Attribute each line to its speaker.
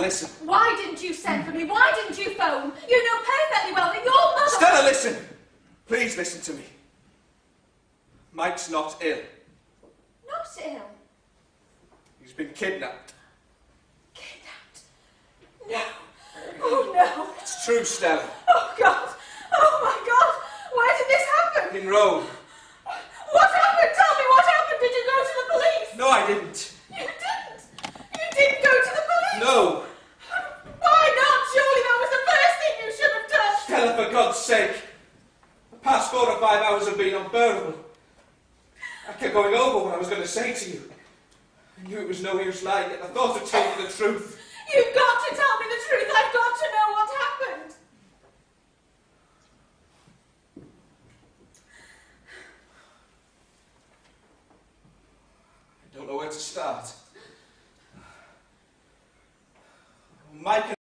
Speaker 1: listen.
Speaker 2: Why didn't you send for me? Why didn't you phone? You know perfectly well that your mother...
Speaker 1: Stella, listen! Please listen to me. Mike's not ill.
Speaker 2: Not ill?
Speaker 1: He's been kidnapped.
Speaker 2: Kidnapped? No. Oh, no.
Speaker 1: It's true, Stella.
Speaker 2: Oh, God. Oh, my God. Where did this happen?
Speaker 1: In Rome.
Speaker 2: What happened? Tell me what happened. Did you go to the police?
Speaker 1: No, I didn't.
Speaker 2: You didn't? You didn't go to the police?
Speaker 1: No.
Speaker 2: Why not? Surely that was the first thing you should have done.
Speaker 1: Stella, for God's sake. The past 4 or 5 hours have been unbearable. I kept going over what I was going to say to you. I knew it was no use lying, yet the thought of telling you the truth.
Speaker 2: You've got to tell me the truth. I've got to know what happened.
Speaker 1: I don't know where to start. Mike